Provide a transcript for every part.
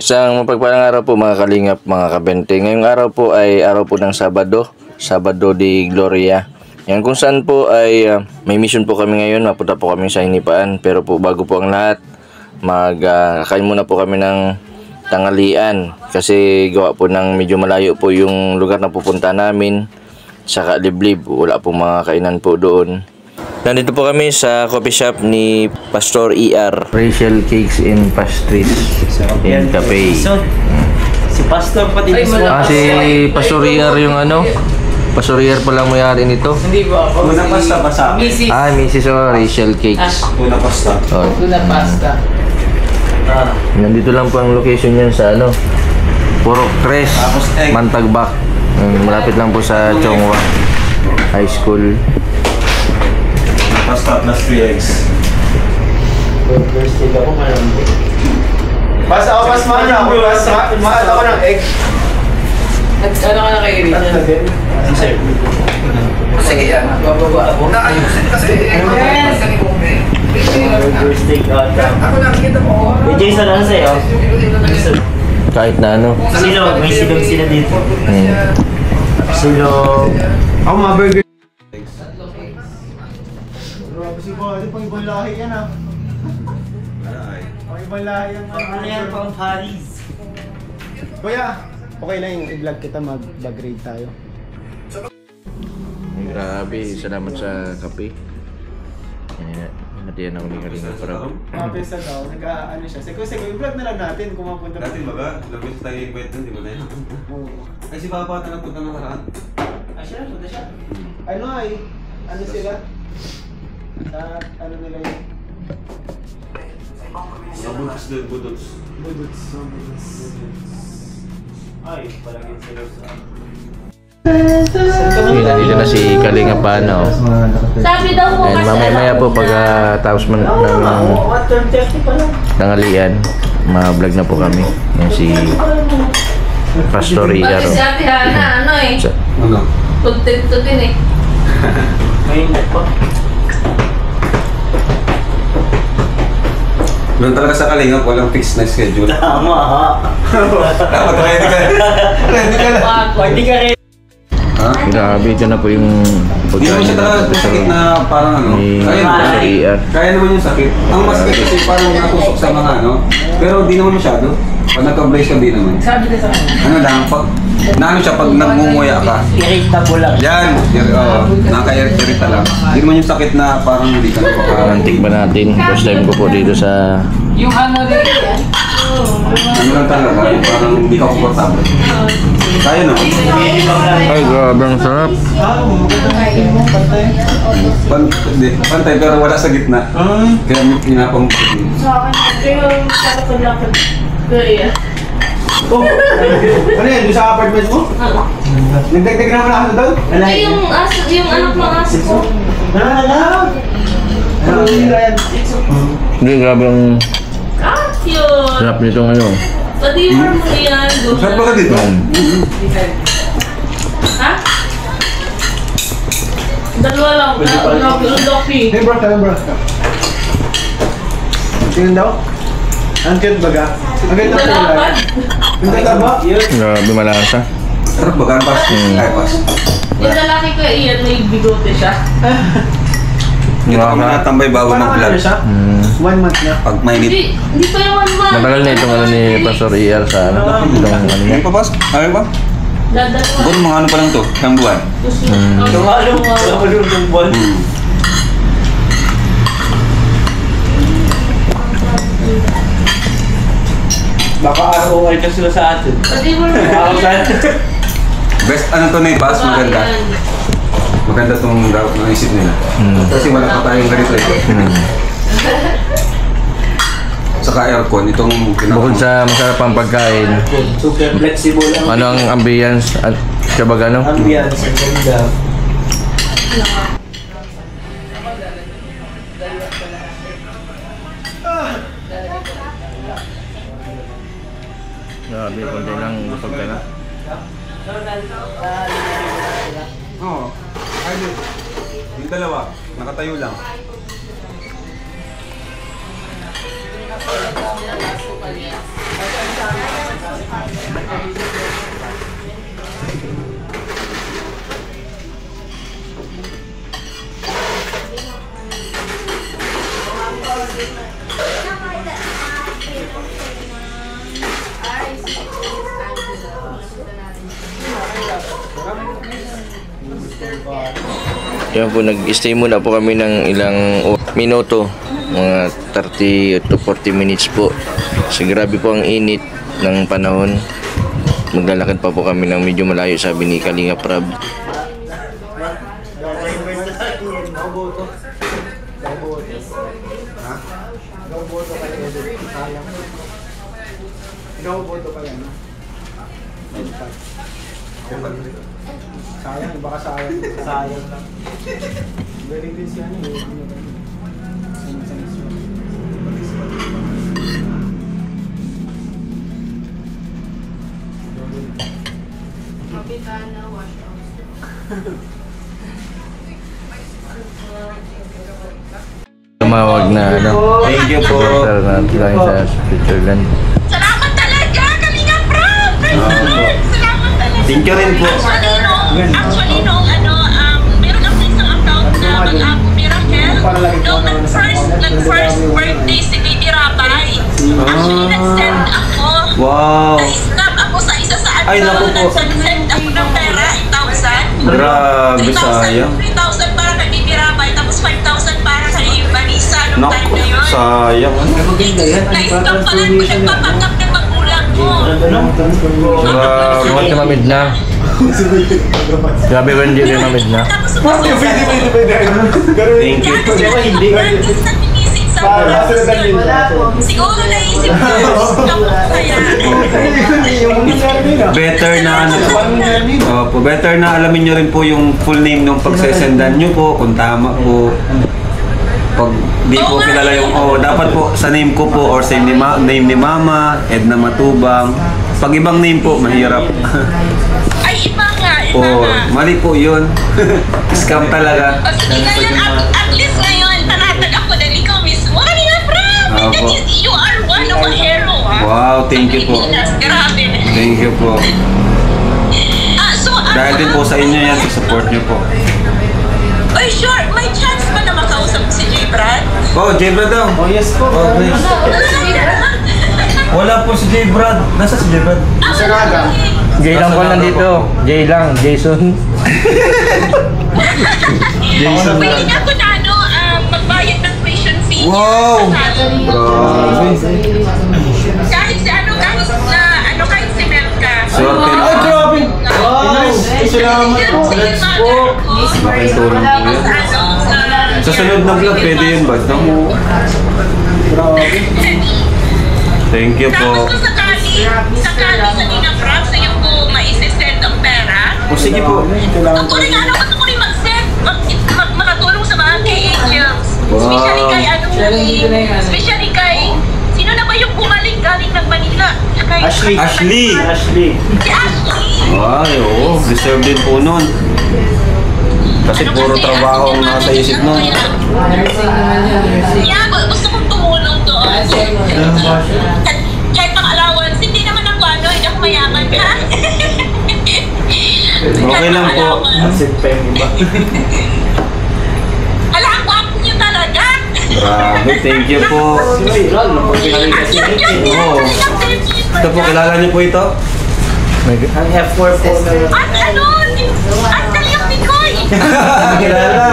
Isang mapagpalang araw po mga kalingap, mga kabente. Ngayong araw po ay araw po ng Sabado, Sabado de Gloria. Yan kung saan po ay may mission po kami ngayon. Mapunta po kami sa Hinipaan. Pero po bago po ang lahat, kakain muna po kami ng tanghalian. Kasi gawa po ng medyo malayo po yung lugar na pupunta namin. Saka liblib, wala po mga kainan po doon. Nandito po kami sa coffee shop ni Pastor ER. Rachel Cakes and Pastries and Cafe. Si Pastor pati mismo. Si Pastor ER yung ano? Pastor ER pala may-ari nito. Hindi ba ako? Tuna pasta ba sa akin? Mrs. Mrs. Rachel Cakes. Tuna pasta. Tuna pasta. Nandito lang po ang location niyan sa ano? Purok Cres, Mantagbak. Malapit lang po sa Chongwa High School. Pasta plus 3 eggs. First take ako malambot. Mas ako ng egg. Ano ka na kay Richard? Sige yan. Bababa ako. Naayusin kasi. First take out. Ako nakikita mo. May Jason ano sa'yo? Kahit na ano. Silog. May silog sila dito. Silog. Ako mga burger. Kasi po, pang ibang lahi yan ah. Pang ibang lahi yan. Ano yan pang Paris? Kuya, okay lang yung i-vlog kita, mag-grade tayo. Grabe, salamat sa kape. Hatiyan ako ni Kalinga para. Mapisa daw, nag-ano siya. Sige, i-vlog na lang natin kung mapunta pa. Dati baga, labis tayo yung kwento, di ba na yun? Ay si Papa talagang punta ng haraan. Ah, siya? Punta siya? Ano ay, ano sila? Sa ano nila yun? Nabutas din, budots. Budots. Ay, palagin sila sa... Dito na si Kalinga Pano. Sabi daw po And mamaya po pag tapos ng tanghalian, ma-vlog na po kami. Yan si Pastor ER. Pati si Ate Hana, ano eh. Ano? Content to din eh. Ngayon po. Doon talaga sa Kalingap, walang fixed na schedule. Tama ha. Dapat ready ka. Ready ka na. Pwede ka rin. Ha? Grabe, ito na po yung Hindi mo siya talaga masakit na parang ano. ni Kaya, Pastor ER. kaya naman yung sakit. Ang masakit kasi parang natusok sa mga ano. Pero di naman masyado. Pag nagka-brace ka di naman. Sabi ka sa kanya. Ano lang, pag naano siya pag nagmumuya ka. Irritable lang. Yan, nakaka-irrita lang. Hindi naman yung sakit na parang hindi ka napaka... Antik ba natin? First time ko po dito sa... Yung ano rin. Ano lang talaga, parang hindi ka komportable. Kaya naman. Ay, grabe ang sarap. Pantay pero wala sa gitna. Kaya pinapang Sa akin, yung kakapalakad ko eh. Ano yan? Doon sa apartment mo? Nagdagdag naman ako doon? Ay, yung anak ng aso ko. Ano nila yan? Hindi, grabe ang Cute! sarap nito ngayon. Pati yung mo yan. Saan pa ka dito? Ha? Dalawa lang. Lucky. Hey bro, bro. Tingnan daw? Ang cute baga? Ang ganda ko Dalapan. Ang ganda ba? Grabe malasa. Sarap ba? Pas? Ay, pas. Yung lalaki ko iyan, may bigote siya. Dito kami natambay bago Parang ano mag-vlog. siya? 1 month na. Pag mainit. Hindi pa yung 1 month. Matagal na itong ano ni Pastor ER sa ano. Itong ano niya. Ay, papas? Ay, ba? Dadalawa. Kung mga ano pa lang to, isang buwan. Tumalong ng buwan. Baka ROI ka sila sa atin. Pati mo Best ano to na pas, maganda. Maganda tong route na isip nila. Kasi wala pa tayong ganito eh. Saka aircon, itong Bukod sa masarap ang pagkain, Super flexible ang ano ang ambience at kabag ano? ambience. Ang ganda. Grabe, konti lang busog ka na. Oo. Ayun. Yung dalawa, nakatayo lang. Yes. Yan po, nag-stay muna po kami ng ilang minuto. Mga 30 to 40 minutes po. Kasi grabe po ang init ng panahon. Maglalakad pa po kami ng medyo malayo, sabi ni Kalinga Prab. Sayang, baka sayang. Sayang lang. Galing din siya niya. Kapitana, wash out. Tumawag na ano. Thank you po. Na tayo sa Switzerland. Salamat talaga, Kalinga Prab! Salamat talaga. Thank you rin po. Actually, nung meron ako isang account na mag-Apo Miracle. Nung nag-first birthday si Baby Rabay. Actually, nag-send ako. Wow. Na-snap ako sa isa sa Ay, naku po. Nag-send ako ng pera, 8,000. Grabe, sayang. 3,000 para kay Baby Rabay, tapos 5,000 para kay Vanessa nung time Naku, na yun. sayang. Na-snap pala ko, nagpapanggap ng magulang ko. Grabe. Huwag ka mamid na. Grabe ko hindi rin mamid na. Tapos Thank you po. siguro naisip ko kaya Better na ano po. Opo, better na alamin nyo rin po yung full name ng pagsesendan nyo po, kung tama po. Pag di po kilala yung, dapat po sa name ko po or sa name ni Mama, Edna Matubang. Pag ibang name po, mahirap. ay iba nga Mali po yun. Scam talaga. o sige ngayon at least ngayon panatag ako na ikaw mismo kanina Prab. Opo. You are one of a hero Wow, thank you po. grabe Thank you po. so Dahil din po sa inyo yan, sa support nyo po. oy sure may chance ba na makausap si J. Brad? Oh, J. Brad daw. Oh, yes po. Oh, please. Wala po si J. Brad. Nasa si J. Brad? Sa Naga. Jay lang po nandito. Jay lang. Jason. Jason pwede nga ako na magbayad ng tuition fee Wow! Grabe. kahit si kahit si Melka Swerte na. Ay, grabe! Wow! Salamat po. Laking tulong po yan. Sa sunod na vlog, pwede yun ba? Grabe. Thank you Tapos po. kung sakali sa Nina Prab, sa'yo po maisisend ang pera. O sige po. Ako rin gusto ko rin mag-send, makatulong sa mga K-Angels. Wow. Especially kay, sino na ba yung bumalik galing ng Manila? Kay Ashley. Ashley. Si Ashley. Ay, oo. Deserve din po nun. Kasi puro trabaho ang nasa isip nun. Yeah, gusto kong tumulong doon. Kahit pang allowance, hindi naman ako hindi ako mayaman, ha? Okay lang po. Asset pa yung iba. Ala, ang gwapo niyo talaga! Grabe, thank you po. Viral, napagpilali kasi rin. Oo. Ito po, kilala niyo po ito? Ang F4 po na Ang Kalinga Pikoy! Kilala.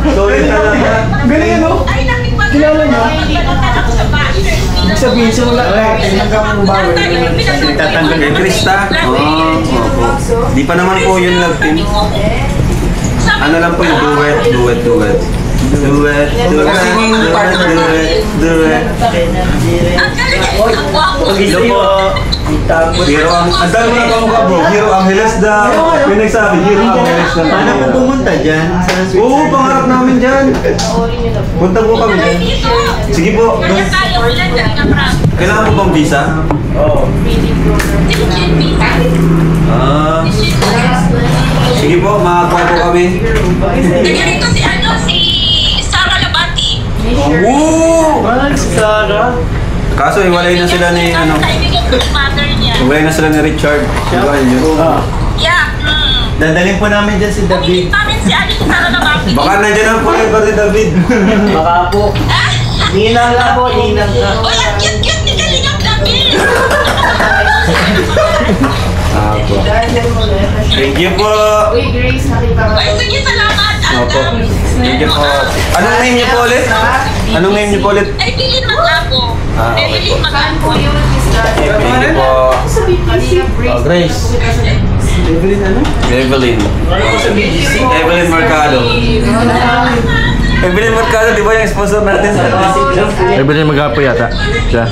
Solid talaga. Galing ano? Ay, nakipag- Kilala niyo? Nagtanong ako sa bashers. Ibig sabihin, simula hanggang mong bawi. Nagtatanggal Kay Krista? Opo. Di pa naman po yun love team. Ano lang po yung duet. Ang galing, ang gwapo. Hello po. Hero ang dami mo na kamukha bro. Hero Angeles daw. May nagsabi, Hero Angeles na. Paano po pumunta dyan? Oo, pangarap namin dyan. Punta po kami dyan. Dito. Sige po. Kaya tayo ulan Kalinga Prab. Kailangan po bang visa? Oo. Sino Jen Visa? Ah, sige po, makakuha po kami. Kaya rito si Sarah Labati. Woo! Parang si Sarah. Kaso hiwalay na sila ni Kaibigan ko yung mother niya. hiwalay na sila ni Richard. Diba yun? Ah. Yeah. Dadalhin po namin dyan si Pumilit David. namin si Sarah Labati. Baka nandiyan ang forever ni David. Baka po. Ninang lang po, ninang ka. Uy, ang cute-cute ni Kalinga David. Ah po. Thank you po. Uy, Grace Anong name niyo po ulit? Anong name niyo po ulit? Evelyn Mag-ako. Ah, okay Evelyn po. Mag-ako. Thank you po. Oh, Grace. Evelyn ano? Evelyn. Evelyn Mercado. Evelyn Mercado, di ba yung sponsor natin? Evelyn Magapo yata. Siya.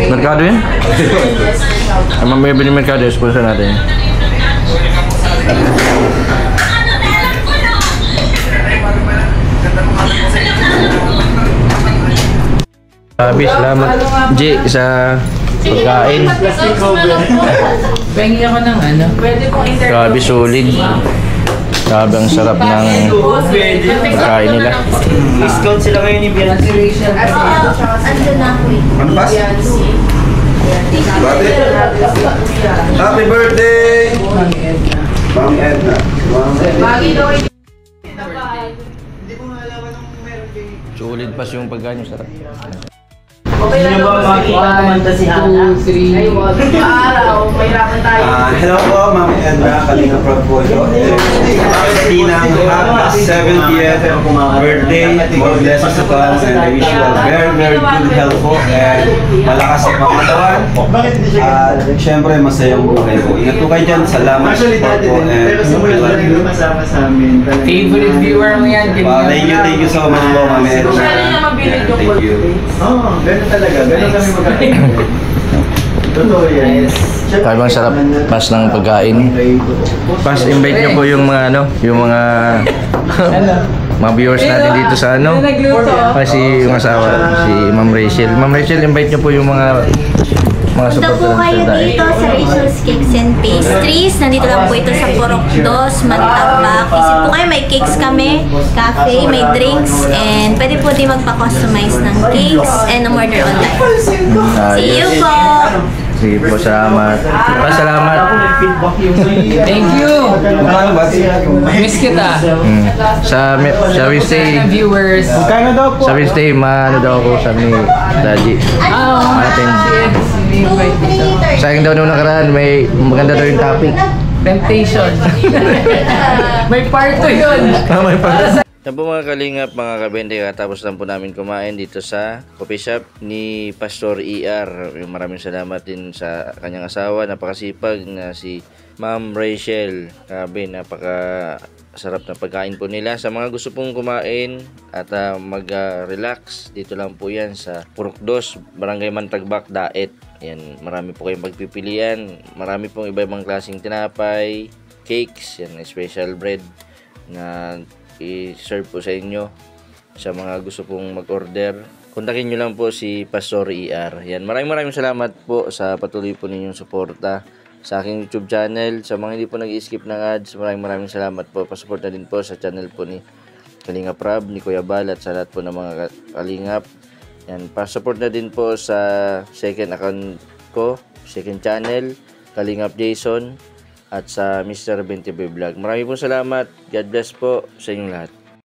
Mercado yun? Ay, Ma'am Evelyn Mercado, sponsor natin. Salamat G sa pagkain. Pengi ako ng ano. Grabe solid. Grabe ang sarap ng pagkain nila. Discount sila ngayon ni Beyonce. Ano pas? Happy birthday! Ma'am Edna. Solid pas yung pagkain, sarap. Sino ba makikita kumanta si Hana? 2, 3. Hello po, Ma'am Edna. Kalinga Prab po ito. Tinang happy 70th birthday. More blessings to come and I wish you a very, very good health po and malakas sa pangkatawan. At syempre, masayang buhay po. Ingat po kayo dyan. Salamat sa Actually, support dati po. din. Pero simula na rin masama sa amin. Talagang- Favorite viewer mo yan. Thank you so much po, Ma'am Edna. Yeah, thank you. Oo, ganun talaga. Ganun kami mag-aakit. Totoo yan. Kaya bang sarap pas ng pagkain. Pas invite niyo po yung mga ano, yung mga mga viewers natin dito sa ano. Nagluto. Kasi yung asawa, si Ma'am Rachel. Ma'am Rachel, invite niyo po yung mga Punta support po kayo dito sa Rachel's Cakes and Pastries. Nandito lang po ito sa Purok 2, Mantabak. Visit po kayo, may cakes kami, cafe, may drinks, and pwede po din magpa-customize ng cakes and order online. See you po! Sige po, salamat. Salamat. Thank you. Ano ba? Miss kita. Sa Wednesday, Sana viewers. Kano daw po? sa Wednesday, maano daw ako sa ni Daddy. Atin. Sa akin daw nung nakaraan, may maganda daw yung topic. Temptation. May part 2 yun. May pa. Yan po mga kalingap, mga kabente, katapos lang po namin kumain dito sa coffee shop ni Pastor ER. Maraming salamat din sa kanyang asawa, napakasipag na si Ma'am Rachel. Grabe, napakasarap na pagkain po nila. Sa mga gusto pong kumain at mag-relax, dito lang po yan sa Purok 2, Barangay Mantagbak, Daet. Yan, marami po kayong pagpipilian. Marami pong iba-ibang klaseng tinapay, cakes, yan, special bread na i-serve po sa inyo. Sa mga gusto pong mag-order, kontakin nyo lang po si Pastor ER. Yan, maraming salamat po sa patuloy po ninyong suporta sa aking YouTube channel. Sa mga hindi po nag-skip ng ads, maraming salamat po. Pasupport na din po sa channel po ni Kalingap Rab, ni Kuya Bal, at sa lahat po ng mga kalingap. Yan, pasupport na din po sa second account ko, second channel, Kalingap Jason, at sa Mr. 20 Vlog. Maraming po salamat. God bless po sa inyong lahat.